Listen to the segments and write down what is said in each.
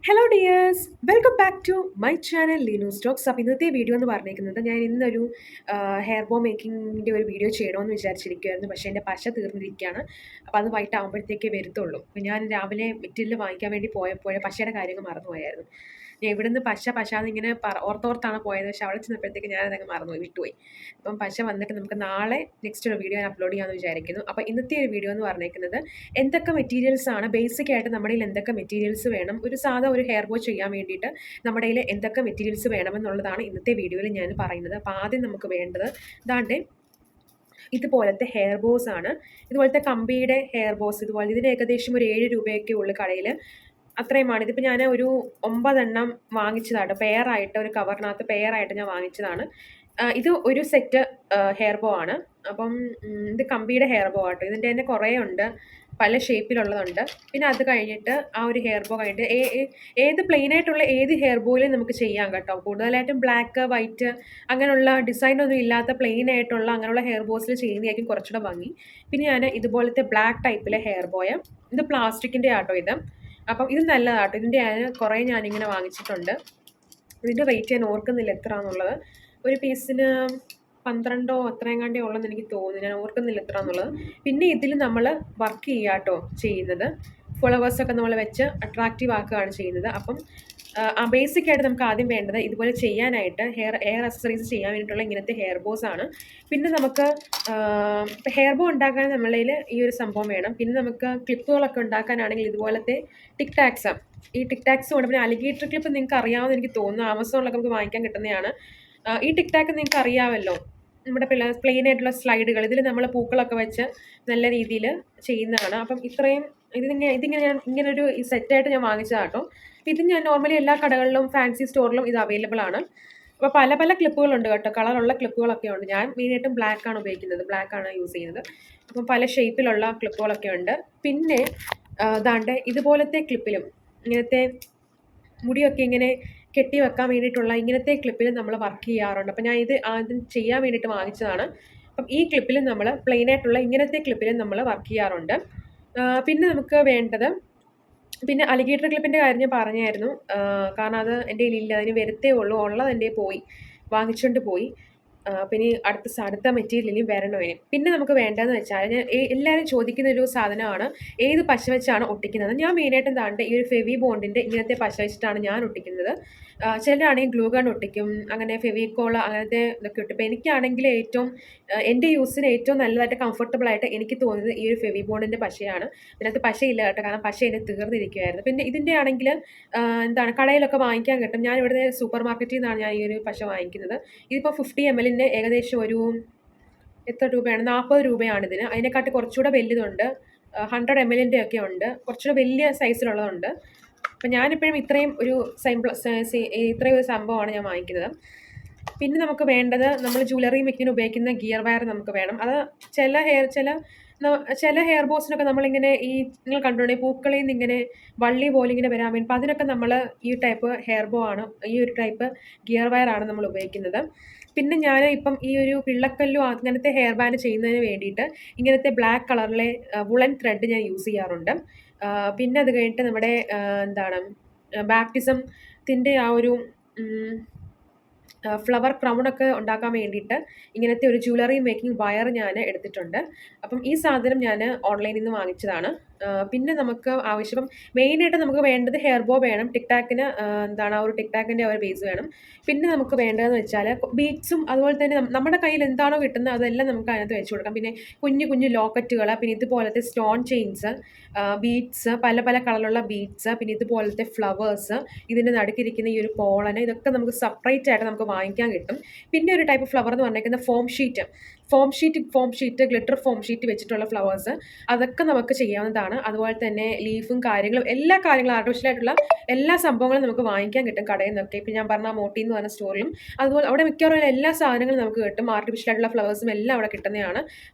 Hello dears, welcome back to my channel Leenu stocks. അപ്പോൾ ഇന്നത്തെ video എന്ന് പറഞ്ഞിരിക്കുന്നത് ഞാൻ ഇന്നൊരു ഹെയർ ബോ മേക്കിങ്ങിൻ്റെ ഒരു വീഡിയോ ചെയ്യണമെന്ന് വിചാരിച്ചിരിക്കുമായിരുന്നു. പക്ഷേ എൻ്റെ പശ തീർന്നിരിക്കുകയാണ്. അപ്പോൾ അത് വൈകിട്ടാകുമ്പോഴത്തേക്കേ വരത്തുള്ളൂ. അപ്പോൾ ഞാൻ രാവിലെ മെറ്റീരിയൽ വാങ്ങിക്കാൻ വേണ്ടി പോയപ്പോൾ പശയുടെ കാര്യങ്ങൾ മറന്നുപോയായിരുന്നു. ഞാൻ ഇവിടുന്ന് പശാന്ന് ഇങ്ങനെ ഓർത്താണ് പോയത്. പക്ഷേ അവിടെ ചെന്നപ്പോഴത്തേക്ക് ഞാനതങ്ങ് മറന്നുപോയി, വിട്ടുപോയി. അപ്പം പശ വന്നിട്ട് നമുക്ക് നാളെ നെക്സ്റ്റ് ഒരു വീഡിയോ ഞാൻ അപ്ലോഡ് ചെയ്യാമെന്ന് വിചാരിക്കുന്നു. അപ്പോൾ ഇന്നത്തെ ഒരു വീഡിയോ എന്ന് പറഞ്ഞിരിക്കുന്നത് എന്തൊക്കെ മെറ്റീരിയൽസ് ആണ് ബേസിക് ആയിട്ട് നമ്മുടെ കയ്യിൽ എന്തൊക്കെ മെറ്റീരിയൽസ് വേണം, ഒരു സാധാ ഒരു ഹെയർ ബോ ചെയ്യാൻ വേണ്ടിയിട്ട് നമ്മുടെ കയ്യിൽ എന്തൊക്കെ മെറ്റീരിയൽസ് വേണമെന്നുള്ളതാണ് ഇന്നത്തെ വീഡിയോയിൽ ഞാൻ പറയുന്നത്. അപ്പോൾ ആദ്യം നമുക്ക് വേണ്ടത് ദാണ്ടെ ഇതുപോലത്തെ ഹെയർ ബോസ് ആണ്. ഇതുപോലത്തെ കമ്പിയുടെ ഹെയർ ബോസ്. ഇതുപോലെ ഇതിന് ഏകദേശം ഒരു 7 രൂപയൊക്കെ ഉള്ളു കടയിൽ. അത്രയുമാണ്. ഇതിപ്പോൾ ഞാൻ ഒരു 9 എണ്ണം വാങ്ങിച്ചതാണ്. പെയറായിട്ട് ഒരു കവറിനകത്ത് പെയറായിട്ട് ഞാൻ വാങ്ങിച്ചതാണ്. ഇത് ഒരു സെറ്റ് ഹെയർ ബോ ആണ്. അപ്പം ഇത് കമ്പിയുടെ ഹെയർ ബോ ആട്ടോ. ഇതിൻ്റെ തന്നെ കുറേ ഉണ്ട്, പല ഷേപ്പിലുള്ളതുണ്ട്. പിന്നെ അത് കഴിഞ്ഞിട്ട് ആ ഒരു ഹെയർ ബോ കഴിഞ്ഞിട്ട് ഏത് പ്ലെയിൻ ആയിട്ടുള്ള ഏത് ഹെയർ ബോയിലും നമുക്ക് ചെയ്യാം കേട്ടോ. കൂടുതലായിട്ടും ബ്ലാക്ക്, വൈറ്റ് അങ്ങനെയുള്ള ഡിസൈനൊന്നും ഇല്ലാത്ത പ്ലെയിൻ ആയിട്ടുള്ള അങ്ങനെയുള്ള ഹെയർ ബോസിൽ ചെയ്യുന്നതായിരിക്കും കുറച്ചുകൂടെ ഭംഗി. പിന്നെ ഞാൻ ഇതുപോലത്തെ ബ്ലാക്ക് ടൈപ്പിലെ ഹെയർ ബോയ്, ഇത് പ്ലാസ്റ്റിക്കിൻ്റെ ആട്ടോ ഇത്. അപ്പം ഇത് നല്ലതാട്ടോ. ഇതിൻ്റെ കുറേ ഞാനിങ്ങനെ വാങ്ങിച്ചിട്ടുണ്ട്. ഇതിൻ്റെ റേറ്റ് ഞാൻ ഓർക്കുന്നില്ല എത്രയാണെന്നുള്ളത്. ഒരു പീസിന് 12 അത്രയും കണ്ടേ ഉള്ളെന്ന് എനിക്ക് തോന്നുന്നു. ഞാൻ ഓർക്കുന്നില്ല എത്ര എന്നുള്ളത്. പിന്നെ ഇതിൽ നമ്മൾ വർക്ക് ചെയ്യാട്ടോ ചെയ്യുന്നത്. ഫ്ലവേഴ്സൊക്കെ നമ്മൾ വെച്ച് അട്രാക്റ്റീവ് ആക്കുകയാണ് ചെയ്യുന്നത്. അപ്പം ബേസിക് ആയിട്ട് നമുക്ക് ആദ്യം വേണ്ടത് ഇതുപോലെ ചെയ്യാനായിട്ട് ഹെയർ അക്സസറീസ് ചെയ്യാൻ വേണ്ടിയിട്ടുള്ള ഇങ്ങനത്തെ ഹെയർ ബോസ് ആണ്. പിന്നെ നമുക്ക് ഹെയർ ബോ ഉണ്ടാക്കാൻ നമ്മളിൽ ഈ ഒരു സംഭവം വേണം. പിന്നെ നമുക്ക് ക്ലിപ്പുകളൊക്കെ ഉണ്ടാക്കാനാണെങ്കിൽ ഇതുപോലത്തെ ടിക് ടാക്സ്, ഈ ടിക് ടാക്സ് കൊണ്ട്, പിന്നെ അലിഗേറ്റർ ക്ലിപ്പ് നിങ്ങൾക്ക് അറിയാമെന്ന് എനിക്ക് തോന്നുന്നു. ആമസോണിലൊക്കെ നമുക്ക് വാങ്ങിക്കാൻ കിട്ടുന്നതാണ്. ഈ ടിക് ടാക്ക് നിങ്ങൾക്ക് അറിയാമല്ലോ, നമ്മുടെ പ്ലെയിൻ ആയിട്ടുള്ള സ്ലൈഡുകൾ. ഇതിൽ നമ്മൾ പൂക്കളൊക്കെ വെച്ച് നല്ല രീതിയിൽ ചെയ്യുന്നതാണ്. അപ്പം ഇതിങ്ങനെ ഞാൻ ഇങ്ങനൊരു സെറ്റായിട്ട് ഞാൻ വാങ്ങിച്ചതാട്ടോ. ഇത് ഞാൻ നോർമലി എല്ലാ കടകളിലും ഫാൻസി സ്റ്റോറിലും ഇത് അവൈലബിൾ ആണ്. അപ്പോൾ പല പല ക്ലിപ്പുകളുണ്ട് കേട്ടോ, കളറുള്ള ക്ലിപ്പുകളൊക്കെ ഉണ്ട്. ഞാൻ മെയിനായിട്ടും ബ്ലാക്കാണ് ഉപയോഗിക്കുന്നത്, ബ്ലാക്കാണ് യൂസ് ചെയ്യുന്നത്. അപ്പം പല ഷേപ്പിലുള്ള ക്ലിപ്പുകളൊക്കെ ഉണ്ട്. പിന്നെ ദാണ്ട് ഇതുപോലത്തെ ക്ലിപ്പിലും ഇങ്ങനത്തെ മുടിയൊക്കെ ഇങ്ങനെ കെട്ടി വെക്കാൻ വേണ്ടിയിട്ടുള്ള ഇങ്ങനത്തെ ക്ലിപ്പിൽ നമ്മൾ വർക്ക് ചെയ്യാറുണ്ട്. അപ്പം ഞാൻ ഇത് ആദ്യം ചെയ്യാൻ വേണ്ടിയിട്ട് വാങ്ങിച്ചതാണ്. അപ്പം ഈ ക്ലിപ്പിൽ നമ്മൾ പ്ലെയിൻ ആയിട്ടുള്ള ഇങ്ങനത്തെ ക്ലിപ്പിൽ നമ്മൾ വർക്ക് ചെയ്യാറുണ്ട്. പിന്നെ നമുക്ക് വേണ്ടത്, പിന്നെ അലിഗേറ്റർ ക്ലിപ്പിൻ്റെ കാര്യം ഞാൻ പറഞ്ഞായിരുന്നു. കാരണം അത് എൻ്റെ കയ്യിലില്ല, അതിന് വരത്തേ ഉള്ളൂ. ഉള്ളത് എൻ്റെ പോയി, വാങ്ങിച്ചുകൊണ്ട് പോയി. പിന്നെ അടുത്ത മെറ്റീരിയൽ ഇനി വരണം ഇനി. പിന്നെ നമുക്ക് വേണ്ടതെന്ന് വെച്ചാൽ, ഞാൻ എല്ലാവരും ചോദിക്കുന്ന ഒരു സാധനമാണ് ഏത് പശ വെച്ചാണ് ഒട്ടിക്കുന്നത്. ഞാൻ മെയിനായിട്ടും താണ്ട് ഈ ഒരു ഫെവി ബോണ്ടിൻ്റെ ഇങ്ങനത്തെ പശ വെച്ചിട്ടാണ് ഞാൻ ഒട്ടിക്കുന്നത്. ചിലരാണെങ്കിൽ ഗ്ലൂ ഗൺ ഒട്ടിക്കും, അങ്ങനെ ഫെവിക്കോൾ അങ്ങനത്തെ ഇതൊക്കെ ഒട്ടിക്കും. അപ്പോൾ എനിക്കാണെങ്കിൽ എൻ്റെ യൂസിന് ഏറ്റവും നല്ലതായിട്ട് കംഫർട്ടബിൾ ആയിട്ട് എനിക്ക് തോന്നുന്നത് ഈ ഒരു ഫെവി ബോണ്ടിൻ്റെ പശയാണ്. ഇതിനകത്ത് പശയില്ല കേട്ടോ, കാരണം പശ എൻ്റെ തീർന്നിരിക്കുമായിരുന്നു. പിന്നെ ഇതിൻ്റെ ആണെങ്കിൽ കടയിലൊക്കെ വാങ്ങിക്കാൻ കിട്ടും. ഞാൻ ഇവിടുത്തെ സൂപ്പർ മാർക്കറ്റിൽ നിന്നാണ് ഞാൻ ഈ ഒരു പശ വാങ്ങിക്കുന്നത്. ഇതിപ്പോൾ 50 ml ഏകദേശം ഒരു എത്ര രൂപയാണ്, 40 രൂപയാണ് ഇതിന്. അതിനെക്കാട്ടി കുറച്ചുകൂടെ വലുതുണ്ട്, 100 ml ഒക്കെ ഉണ്ട്, കുറച്ചുകൂടെ വലിയ സൈസിലുള്ളതുണ്ട്. അപ്പം ഞാനിപ്പോഴും ഇത്രയും ഒരു സംഭവമാണ് ഞാൻ വാങ്ങിക്കുന്നത്. പിന്നെ നമുക്ക് വേണ്ടത്, നമ്മൾ ജ്വല്ലറി മേക്കിങ്ങിന് ഉപയോഗിക്കുന്ന ഗിയർ വയർ നമുക്ക് വേണം. അത് ചില ഹെയർ ബോസിനൊക്കെ നമ്മളിങ്ങനെ നിങ്ങൾ കണ്ടിട്ടുണ്ടെങ്കിൽ പൂക്കളിൽ നിന്ന് ഇങ്ങനെ വള്ളി പോലെ ഇങ്ങനെ വരാൻ വേണ്ടി, അപ്പം അതിനൊക്കെ നമ്മൾ ഈ ടൈപ്പ് ഹെയർ ബോ ആണ്, ഈ ഒരു ടൈപ്പ് ഗിയർ വയർ ആണ് നമ്മൾ ഉപയോഗിക്കുന്നത്. പിന്നെ ഞാൻ ഇപ്പം ഈ ഒരു പിള്ളക്കല്ലും അങ്ങനത്തെ ഹെയർ ബാൻഡ് ചെയ്യുന്നതിന് വേണ്ടിയിട്ട് ഇങ്ങനത്തെ ബ്ലാക്ക് കളറിലെ വുളൻ ത്രെഡ് ഞാൻ യൂസ് ചെയ്യാറുണ്ട്. പിന്നെ അത് കഴിഞ്ഞിട്ട് നമ്മുടെ ബാപ്റ്റിസത്തിൻ്റെ ആ ഒരു ഫ്ലവർ ക്രൗണൊക്കെ ഉണ്ടാക്കാൻ വേണ്ടിയിട്ട് ഇങ്ങനത്തെ ഒരു ജ്വല്ലറി മേക്കിംഗ് വയർ ഞാൻ എടുത്തിട്ടുണ്ട്. അപ്പം ഈ സാധനം ഞാൻ ഓൺലൈനിൽ നിന്ന് വാങ്ങിച്ചതാണ്. പിന്നെ നമുക്ക് ആവശ്യം, മെയിനായിട്ട് നമുക്ക് വേണ്ടത് ഹെയർ ബോ വേണം, ടിക് ടാക്കിന് ആ ഒരു ടിക് ടാക്കിൻ്റെ ഒരു ബേസ് വേണം. പിന്നെ നമുക്ക് വേണ്ടതെന്ന് വെച്ചാൽ ബീഡ്സും, അതുപോലെ തന്നെ നമ്മുടെ കയ്യിൽ എന്താണോ കിട്ടുന്നത് അതെല്ലാം നമുക്ക് അതിനകത്ത് വെച്ച് കൊടുക്കാം. പിന്നെ കുഞ്ഞു കുഞ്ഞു ലോക്കറ്റുകൾ, പിന്നെ ഇതുപോലത്തെ സ്റ്റോൺ ചെയിൻസ്, ബീഡ്സ്, പല പല കളറിലുള്ള ബീഡ്സ്, പിന്നെ ഇതുപോലത്തെ ഫ്ലവേഴ്സ്, ഇതിൻ്റെ നടുക്കിരിക്കുന്ന ഈ ഒരു പോളന്, ഇതൊക്കെ നമുക്ക് സെപ്പറേറ്റ് ആയിട്ട് നമുക്ക് വാങ്ങിക്കാൻ കിട്ടും. പിന്നെ ഒരു ടൈപ്പ് ഫ്ലവർ എന്ന് പറഞ്ഞിരിക്കുന്ന form sheet glitter form sheet വെച്ചിട്ടുള്ള ഫ്ലവേഴ്സ്, അതൊക്കെ നമുക്ക് ചെയ്യാവുന്നതാണ്. അതുപോലെ തന്നെ ലീഫും കാര്യങ്ങളും, എല്ലാ കാര്യങ്ങളും ആർട്ടിഫിഷ്യലായിട്ടുള്ള എല്ലാ സംഭവങ്ങളും നമുക്ക് വാങ്ങിക്കാൻ കിട്ടും കടയിൽ നിന്നൊക്കെ. ഇപ്പം ഞാൻ പറഞ്ഞ മോട്ടി എന്ന് പറഞ്ഞ സ്റ്റോറിലും അതുപോലെ അവിടെ മിക്കവാറും എല്ലാ സാധനങ്ങളും നമുക്ക് കിട്ടും. ആർട്ടിഫിഷ്യലായിട്ടുള്ള ഫ്ലവേഴ്സും എല്ലാം അവിടെ കിട്ടുന്നതാണ്.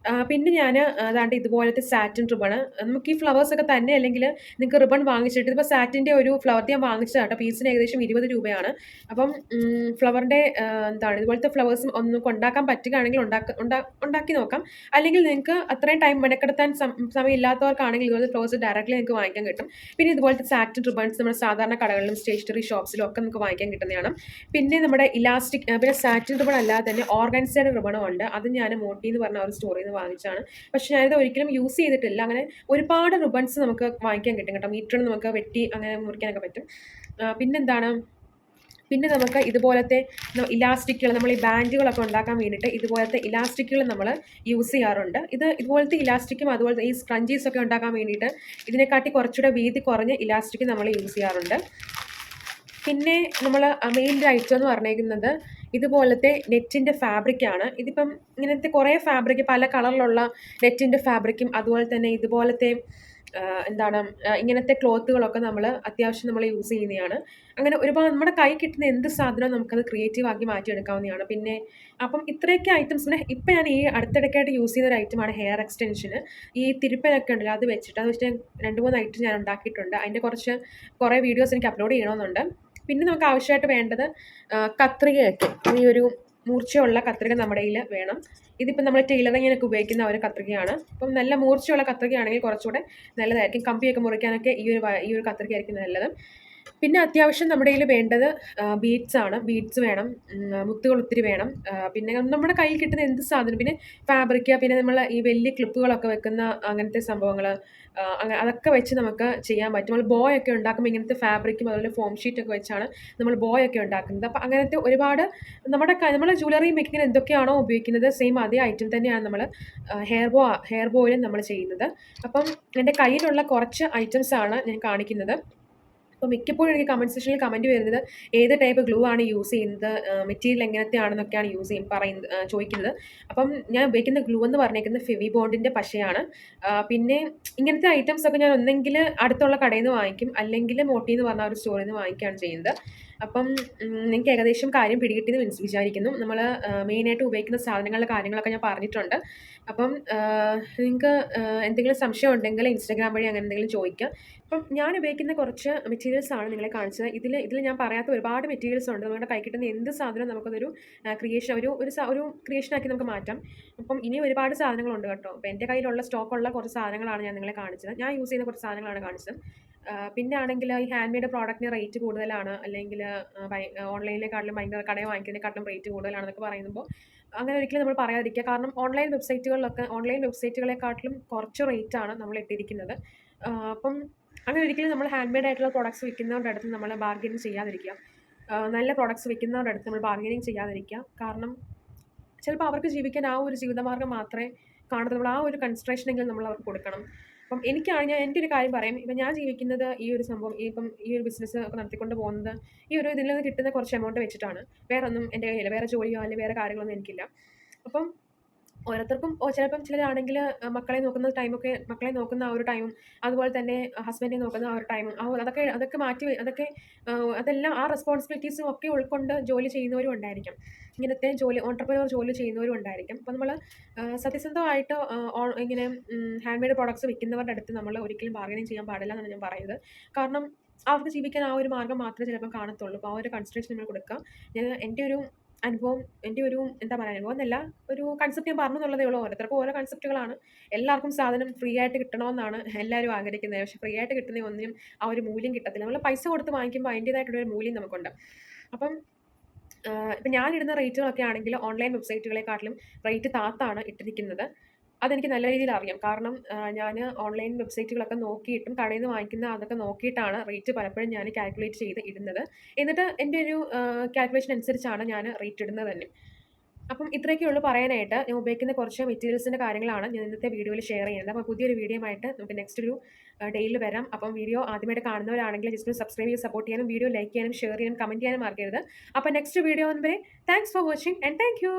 പിന്നെ ഞാൻ അതാണ്ട് ഇതുപോലത്തെ സാറ്റിൻ റിബൺ, നമുക്ക് ഈ ഫ്ലവേഴ്സൊക്കെ തന്നെ അല്ലെങ്കിൽ നിങ്ങൾക്ക് റിബൺ വാങ്ങിച്ചിട്ട്, ഇപ്പോൾ സാറ്റിൻ്റെ ഒരു ഫ്ലവർ ഞാൻ വാങ്ങിച്ചതാട്ടോ, പീസിന് ഏകദേശം 20 രൂപയാണ്. അപ്പം ഫ്ലവറിൻ്റെ ഇതുപോലത്തെ ഫ്ലവേഴ്സും ഒന്നും ഉണ്ടാക്കാൻ പറ്റുകയാണെങ്കിൽ ഉണ്ടാക്കി നോക്കാം. അല്ലെങ്കിൽ നിങ്ങൾക്ക് അത്രയും ടൈം മെനക്കെടുത്താൻ സമയമില്ലാത്തവർക്കാണെങ്കിൽ ഇതുപോലത്തെ ക്ലോത്ത്സ് ഡയറക്റ്റ്ലി നിങ്ങൾക്ക് വാങ്ങിക്കാൻ കിട്ടും. പിന്നെ ഇതുപോലത്തെ സാറ്റിൻ റിബൺസ് നമ്മുടെ സാധാരണ കടകളിലും സ്റ്റേഷനറി ഷോപ്സിലും ഒക്കെ നമുക്ക് വാങ്ങിക്കാൻ കിട്ടുന്നതാണ്. പിന്നെ നമ്മുടെ ഇലാസ്റ്റിക് പിന്നെ സാറ്റിൻ റിബൺ അല്ലാതെ തന്നെ ഓർഗൻസയുടെ റിബണും ഉണ്ട്. അത് ഞാൻ മോട്ടി എന്ന് പറഞ്ഞ ഒരു സ്റ്റോറിൽ നിന്ന് വാങ്ങിച്ചാണ്. പക്ഷേ ഞാനിത് ഒരിക്കലും യൂസ് ചെയ്തിട്ടില്ല. അങ്ങനെ ഒരുപാട് റിബൺസ് നമുക്ക് വാങ്ങിക്കാൻ കിട്ടും കേട്ടോ. മീറ്ററിന് നമുക്ക് വെട്ടി അങ്ങനെ മുറിക്കാനൊക്കെ പറ്റും. പിന്നെന്താണ്, പിന്നെ നമുക്ക് ഇതുപോലത്തെ ഇലാസ്റ്റിക്കുകൾ, നമ്മൾ ഈ ബാൻഡുകളൊക്കെ ഉണ്ടാക്കാൻ വേണ്ടിയിട്ട് ഇതുപോലത്തെ ഇലാസ്റ്റിക്കുകൾ നമ്മൾ യൂസ് ചെയ്യാറുണ്ട്. ഇതുപോലത്തെ ഇലാസ്റ്റിക്കും അതുപോലത്തെ ഈ സ്ക്രഞ്ചീസ് ഒക്കെ ഉണ്ടാക്കാൻ വേണ്ടിയിട്ട് ഇതിനെക്കാട്ടി കുറച്ചുകൂടെ വീതി കുറഞ്ഞ ഇലാസ്റ്റിക് നമ്മൾ യൂസ് ചെയ്യാറുണ്ട്. പിന്നെ നമ്മൾ മെയിൻ ഐറ്റം എന്ന് പറഞ്ഞേക്കുന്നത് ഇതുപോലത്തെ നെറ്റിൻ്റെ ഫാബ്രിക്കാണ്. ഇതിപ്പം ഇങ്ങനത്തെ കുറേ ഫാബ്രിക്, പല കളറിലുള്ള നെറ്റിൻ്റെ ഫാബ്രിക്കും അതുപോലെ തന്നെ ഇതുപോലത്തെ ഇങ്ങനത്തെ ക്ലോത്തുകളൊക്കെ നമ്മൾ അത്യാവശ്യം നമ്മൾ യൂസ് ചെയ്യുന്നതാണ്. അങ്ങനെ ഒരുപാട് നമ്മുടെ കൈ കിട്ടുന്ന എന്ത് സാധനവും നമുക്കത് ക്രിയേറ്റീവ് ആക്കി മാറ്റിയെടുക്കാവുന്നതാണ്. പിന്നെ അപ്പം ഇത്രയൊക്കെ ഐറ്റംസ്. പിന്നെ ഇപ്പം ഞാൻ ഈ അടുത്തിടയ്ക്കായിട്ട് യൂസ് ചെയ്യുന്ന ഒരു ഐറ്റമാണ് ഹെയർ എക്സ്റ്റൻഷന്. ഈ തിരുപ്പനൊക്കെ ഉണ്ടല്ലോ, അത് വെച്ചിട്ട് 2-3 ഐറ്റം ഞാൻ ഉണ്ടാക്കിയിട്ടുണ്ട്. അതിൻ്റെ കുറേ വീഡിയോസ് എനിക്ക് അപ്ലോഡ് ചെയ്യണമെന്നുണ്ട്. പിന്നെ നമുക്ക് ആവശ്യമായിട്ട് വേണ്ടത് കത്രികയൊക്കെ, ഈ ഒരു മൂർച്ചയുള്ള കത്രിക നമ്മുടെ കയ്യിൽ വേണം. ഇതിപ്പോൾ നമ്മൾ ടൈലറിങ്ങിനൊക്കെ ഉപയോഗിക്കുന്ന ഒരു കത്രികയാണ്. അപ്പം നല്ല മൂർച്ചയുള്ള കത്രികയാണെങ്കിൽ കുറച്ചുകൂടെ നല്ലതായിരിക്കും. കമ്പിയൊക്കെ മുറിക്കാനൊക്കെ ഈ ഒരു കത്രികയായിരിക്കും നല്ലത്. പിന്നെ അത്യാവശ്യം നമ്മുടെ കയ്യിൽ വേണ്ടത് ബീഡ്സ് ആണ്. ബീഡ്സ് വേണം, മുത്തുകൾ ഒത്തിരി വേണം. പിന്നെ നമ്മുടെ കയ്യിൽ കിട്ടുന്ന എന്ത് സാധനം, പിന്നെ ഫാബ്രിക്, പിന്നെ നമ്മൾ ഈ വലിയ ക്ലിപ്പുകളൊക്കെ വെക്കുന്ന അങ്ങനത്തെ സംഭവങ്ങൾ, അതൊക്കെ വെച്ച് നമുക്ക് ചെയ്യാൻ പറ്റും. നമ്മൾ ബോയ് ഒക്കെ ഉണ്ടാക്കുമ്പോൾ ഇങ്ങനത്തെ ഫാബ്രിക്കും അതുപോലെ ഫോം ഷീറ്റൊക്കെ വെച്ചാണ് നമ്മൾ ബോയ് ഒക്കെ ഉണ്ടാക്കുന്നത്. അപ്പോൾ അങ്ങനത്തെ ഒരുപാട് നമ്മൾ ജ്വല്ലറി മേക്കിങ്ങിന് എന്തൊക്കെയാണോ ഉപയോഗിക്കുന്നത് സെയിം അതേ ഐറ്റം തന്നെയാണ് നമ്മൾ ഹെയർ ബോയിലും നമ്മൾ ചെയ്യുന്നത്. അപ്പം എൻ്റെ കയ്യിലുള്ള കുറച്ച് ഐറ്റംസ് ആണ് ഞാൻ കാണിക്കുന്നത്. അപ്പോൾ മിക്കപ്പോഴും എനിക്ക് കമൻറ്റ് സെക്ഷനിൽ കമൻറ്റ് വരുന്നത് ഏത് ടൈപ്പ് ഗ്ലൂ ആണ് യൂസ് ചെയ്യുന്നത്, മെറ്റീരിയൽ എങ്ങനത്തെയാണെന്നൊക്കെയാണ് ചോദിക്കുന്നത്. അപ്പം ഞാൻ ഉപയോഗിക്കുന്ന ഗ്ലൂ എന്ന് പറഞ്ഞേക്കുന്നത് ഫെവി ബോണ്ടിൻ്റെ പശയാണ്. പിന്നെ ഇങ്ങനത്തെ ഐറ്റംസ് ഒക്കെ ഞാൻ ഒന്നെങ്കിൽ അടുത്തുള്ള കടയിൽ നിന്ന് വാങ്ങിക്കും, അല്ലെങ്കിൽ മോട്ടി എന്ന് പറഞ്ഞ ഒരു സ്റ്റോറിൽ നിന്ന് വാങ്ങിക്കുകയാണ് ചെയ്യുന്നത്. അപ്പം നിങ്ങൾക്ക് ഏകദേശം കാര്യം പിടികിട്ടിയെന്ന് വിചാരിക്കുന്നു. നമ്മൾ മെയിനായിട്ട് ഉപയോഗിക്കുന്ന സാധനങ്ങളുടെ കാര്യങ്ങളൊക്കെ ഞാൻ പറഞ്ഞിട്ടുണ്ട്. അപ്പം നിങ്ങൾക്ക് എന്തെങ്കിലും സംശയം ഉണ്ടെങ്കിൽ ഇൻസ്റ്റാഗ്രാം വഴി അങ്ങനെ എന്തെങ്കിലും ചോദിക്കാം. അപ്പം ഞാൻ ഉപയോഗിക്കുന്ന കുറച്ച് മെറ്റീരിയൽസ് ആണ് നിങ്ങളെ കാണിച്ചത്. ഇതിൽ ഞാൻ പറയാത്ത ഒരുപാട് മെറ്റീരിയൽസ് ഉണ്ട്. നമ്മുടെ കൈ കിട്ടുന്ന എന്ത് സാധനം നമുക്കതൊരു ഒരു ക്രിയേഷനാക്കി നമുക്ക് മാറ്റാം. അപ്പം ഇനി ഒരുപാട് സാധനങ്ങളുണ്ട് കേട്ടോ. അപ്പോൾ എൻ്റെ കയ്യിലുള്ള സ്റ്റോക്കുള്ള കുറച്ച് സാധനങ്ങളാണ് ഞാൻ നിങ്ങളെ കാണിച്ചത്. ഞാൻ യൂസ് ചെയ്യുന്ന കുറച്ച് സാധനങ്ങളാണ് കാണിച്ചത്. പിന്നെ ആണെങ്കിൽ ഈ ഹാൻഡ് മെയ്ഡ് പ്രോഡക്റ്റിന് റേറ്റ് കൂടുതലാണ്, അല്ലെങ്കിൽ ഓൺലൈനിലേക്കാട്ടിലും ഭയങ്കര കടയിൽ വാങ്ങിക്കുന്നതിനെക്കാട്ടിലും റേറ്റ് കൂടുതലാണെന്നൊക്കെ പറയുമ്പോൾ അങ്ങനെ ഒരിക്കലും നമ്മൾ പറയാതിരിക്കുക. കാരണം ഓൺലൈൻ വെബ്സൈറ്റുകളെക്കാട്ടിലും കുറച്ച് റേറ്റാണ് നമ്മൾ ഇട്ടിരിക്കുന്നത്. അപ്പം അങ്ങനെ ഒരിക്കലും നമ്മൾ ഹാൻഡ് മെയ്ഡ് ആയിട്ടുള്ള പ്രോഡക്ട്സ് വിൽക്കുന്നവരുടെ അടുത്ത് നമ്മൾ ബാർഗെയിനിങ് ചെയ്യാതിരിക്കുക. നല്ല പ്രോഡക്ട്സ് വിൽക്കുന്നവരുടെ അടുത്ത് നമ്മൾ ബാർഗെയിനിങ് ചെയ്യാതിരിക്കുക. കാരണം ചിലപ്പോൾ അവർക്ക് ജീവിക്കാൻ ആ ഒരു ജീവിതമാർഗ്ഗം മാത്രമേ കാണത്തുള്ളൂ. ആ ഒരു കൺസിഡറേഷനെങ്കിലും നമ്മൾ അവർക്ക് കൊടുക്കണം. അപ്പം ഞാൻ എൻ്റെ ഒരു കാര്യം പറയാം. ഇപ്പം ഞാൻ ജീവിക്കുന്നത് ഈ ഒരു സംഭവം, ഈ ഒരു ബിസിനസ് ഒക്കെ നടത്തിക്കൊണ്ട് പോകുന്നത് ഇതിൽ നിന്ന് കിട്ടുന്ന കുറച്ച് എമൗണ്ട് വെച്ചിട്ടാണ്. വേറെ ഒന്നും എൻ്റെ കയ്യിലില്ല. വേറെ ജോലിയോ അല്ലെങ്കിൽ വേറെ കാര്യങ്ങളൊന്നും എനിക്കില്ല. അപ്പം ഓരോരുത്തർക്കും ചിലപ്പം ചിലരാണെങ്കിൽ മക്കളെ നോക്കുന്ന ആ ഒരു ടൈമും അതുപോലെ തന്നെ ഹസ്ബൻഡിനെ നോക്കുന്ന ആ ഒരു ടൈമും അതെല്ലാം ആ റെസ്പോൺസിബിലിറ്റീസും ഒക്കെ ഉൾക്കൊണ്ട് ജോലി ചെയ്യുന്നവരും ഉണ്ടായിരിക്കും. ഇങ്ങനത്തെ ഓൺട്രപ്രനർ ജോലി ചെയ്യുന്നവരും ഉണ്ടായിരിക്കും. അപ്പം നമ്മൾ സത്യസന്ധമായിട്ട് ഇങ്ങനെ ഹാൻഡ് മെയ്ഡ് പ്രോഡക്ട്സ് വിൽക്കുന്നവരുടെ അടുത്ത് നമ്മൾ ഒരിക്കലും ബാർഗനിങ് ചെയ്യാൻ പാടില്ല എന്നാണ് ഞാൻ പറയുന്നത്. കാരണം അവർക്ക് ജീവിക്കാൻ ആ ഒരു മാർഗ്ഗം മാത്രമേ ചിലപ്പം കാണത്തുള്ളൂ. അപ്പോൾ ആ ഒരു കൺസിഡറേഷൻ നമ്മൾ കൊടുക്കുക. എൻ്റെ ഒരു അനുഭവം അനുഭവം എന്നല്ല, ഒരു കൺസെപ്റ്റ് ഞാൻ പറഞ്ഞു എന്നുള്ളതേ ഉള്ളൂ. ഓരോരുത്തർക്കും ഓരോ കൺസെപ്റ്റുകളാണ്. എല്ലാവർക്കും സാധനം ഫ്രീ ആയിട്ട് കിട്ടണമെന്നാണ് എല്ലാവരും ആഗ്രഹിക്കുന്നത്. പക്ഷേ ഫ്രീ ആയിട്ട് കിട്ടുന്ന ഒന്നിനും ആ ഒരു മൂല്യം കിട്ടത്തില്ല. നമ്മൾ പൈസ കൊടുത്ത് വാങ്ങിക്കുമ്പോൾ അതിൻ്റേതായിട്ടുള്ളൊരു മൂല്യം നമുക്കുണ്ട്. അപ്പം ഇപ്പം ഞാനിടുന്ന റേറ്റുകളൊക്കെ ആണെങ്കിൽ ഓൺലൈൻ വെബ്സൈറ്റുകളെക്കാട്ടിലും റേറ്റ് താത്താണ് ഇട്ടിരിക്കുന്നത്. അതെനിക്ക് നല്ല രീതിയിൽ അറിയാം. കാരണം ഞാൻ ഓൺലൈൻ വെബ്സൈറ്റുകളൊക്കെ നോക്കിയിട്ടും കടയിൽ നിന്ന് വാങ്ങിക്കുന്ന അതൊക്കെ നോക്കിയിട്ടാണ് റേറ്റ് പലപ്പോഴും ഞാൻ കാൽക്കുലേറ്റ് ചെയ്ത് ഇടുന്നത്. എന്നിട്ട് എൻ്റെ ഒരു കാൽക്കുലേഷൻ അനുസരിച്ചാണ് ഞാൻ റേറ്റ് ഇടുന്നത് തന്നെ. അപ്പം ഇത്രയൊക്കെ ഉള്ളൂ പറയാനായിട്ട്. ഞാൻ ഉപയോഗിക്കുന്ന കുറച്ച് മെറ്റീരിയൽസിൻ്റെ കാര്യങ്ങളാണ് ഞാൻ ഇന്നത്തെ വീഡിയോയിൽ ഷെയർ ചെയ്യുന്നത്. അപ്പോൾ പുതിയൊരു വീഡിയോ ആയിട്ട് നമുക്ക് നെക്സ്റ്റ് ഒരു ഡേയിൽ വരാം. അപ്പം വീഡിയോ ആദ്യമായിട്ട് കാണുന്നവരാണെങ്കിൽ ജസ്റ്റ് സബ്സ്ക്രൈബ് ചെയ്ത് സപ്പോർട്ട് ചെയ്യാനും വീഡിയോ ലൈക്ക് ചെയ്യാനും ഷെയർ ചെയ്യാനും കമൻറ്റ് ചെയ്യാനും മറക്കരുത്. അപ്പോൾ നെക്സ്റ്റ് വീഡിയോ വരെ thanks for watching and thank you.